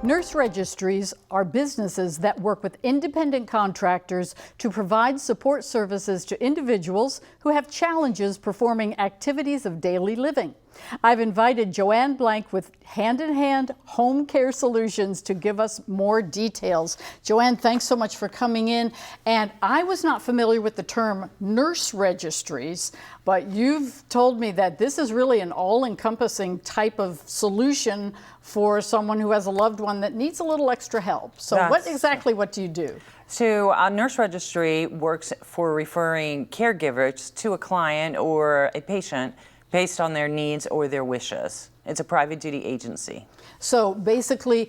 Nurse registries are businesses that work with independent contractors to provide support services to individuals who have challenges performing activities of daily living. I've invited Joanne Blank with Hand in Hand Home Care Solutions to give us more details. Joanne, thanks so much for coming in. And I was not familiar with the term nurse registries, but you've told me that this is really an all-encompassing type of solution for someone who has a loved one that needs a little extra help. So what do you do? So a nurse registry works for referring caregivers to a client or a patient based on their needs or their wishes. It's a private duty agency. So basically,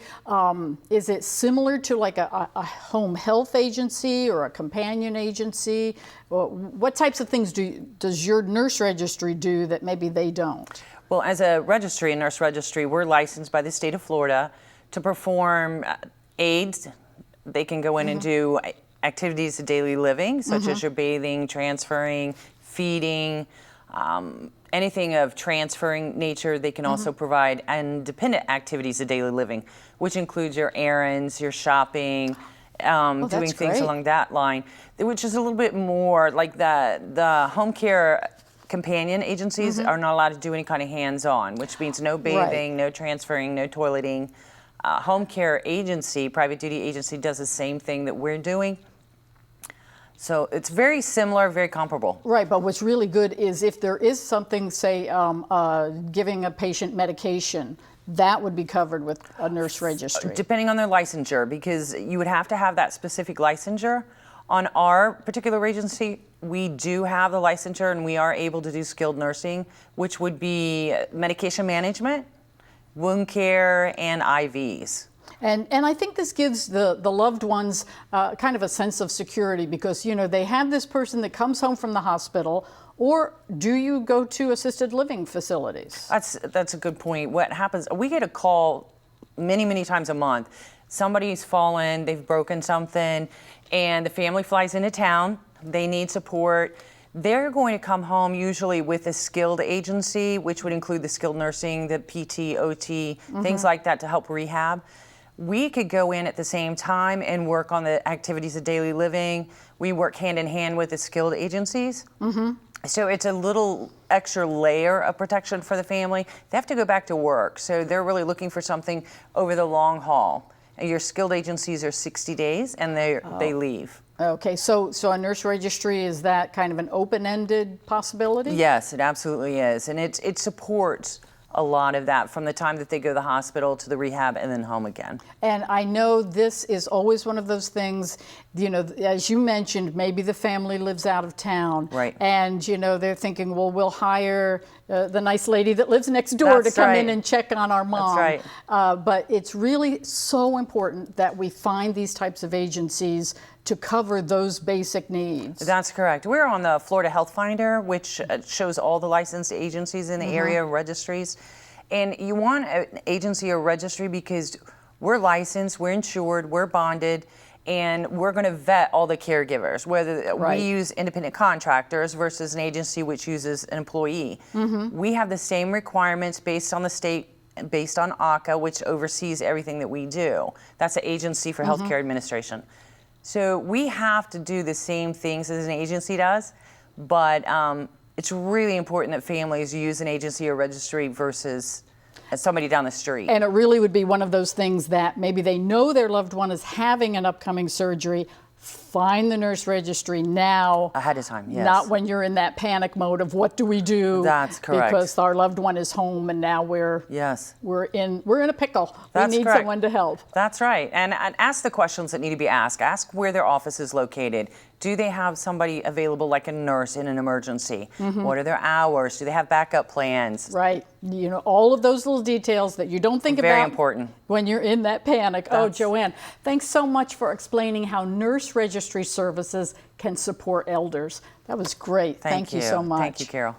is it similar to like a home health agency or a companion agency? What types of things does your nurse registry do that maybe they don't? Well, as a nurse registry, we're licensed by the state of Florida to perform aids. They can go in and do activities of daily living, such as your bathing, transferring, feeding, anything of transferring nature. They can also provide independent activities of daily living, which includes your errands, your shopping, doing things along that line, which is a little bit more like the home care companion agencies are not allowed to do any kind of hands-on, which means no bathing, no transferring, no toileting. Home care agency, private duty agency, does the same thing that we're doing. So it's very similar, very comparable. Right, but what's really good is if there is something, say, giving a patient medication, that would be covered with a nurse registry. Depending on their licensure, because you would have to have that specific licensure. On our particular agency, we do have the licensure and we are able to do skilled nursing, which would be medication management, wound care, and IVs. And I think this gives the loved ones kind of a sense of security because, you know, they have this person that comes home from the hospital, or do you go to assisted living facilities? That's a good point. What happens, we get a call many times a month. Somebody's fallen, they've broken something, and the family flies into town. They need support. They're going to come home usually with a skilled agency, which would include the skilled nursing, the PT, OT, things like that to help rehab. We could go in at the same time and work on the activities of daily living. We work hand in hand with the skilled agencies. So it's a little extra layer of protection for the family. They have to go back to work, so they're really looking for something over the long haul. Your skilled agencies are 60 days and they leave. Okay, so a nurse registry, is that kind of an open-ended possibility? Yes, it absolutely is. And it supports a lot of that from the time that they go to the hospital to the rehab and then home again. And I know this is always one of those things, you know, as you mentioned, maybe the family lives out of town. Right. And, you know, they're thinking, well, we'll hire the nice lady that lives next door to come in and check on our mom. That's right. But it's really so important that we find these types of agencies to cover those basic needs. That's correct. We're on the Florida Health Finder, which shows all the licensed agencies in the area, registries. And you want an agency or registry because we're licensed, we're insured, we're bonded, and we're going to vet all the caregivers, whether we use independent contractors versus an agency which uses an employee. We have the same requirements based on the state, based on ACA, which oversees everything that we do. That's the Agency for Healthcare Administration. So we have to do the same things as an agency does, but it's really important that families use an agency or registry versus somebody down the street. And it really would be one of those things that maybe they know their loved one is having an upcoming surgery. Find the nurse registry now. Ahead of time, yes. Not when you're in that panic mode of what do we do? That's correct. Because our loved one is home and now we're in a pickle. That's we need correct. someone to help. That's right. And ask the questions that need to be asked. Ask where their office is located. Do they have somebody available like a nurse in an emergency? What are their hours? Do they have backup plans? Right. You know, all of those little details that you don't think about. Very important. When you're in that panic. Oh, Joanne, thanks so much for explaining how nurse registry services can support elders. That was great. Thank you so much. Thank you, Carol.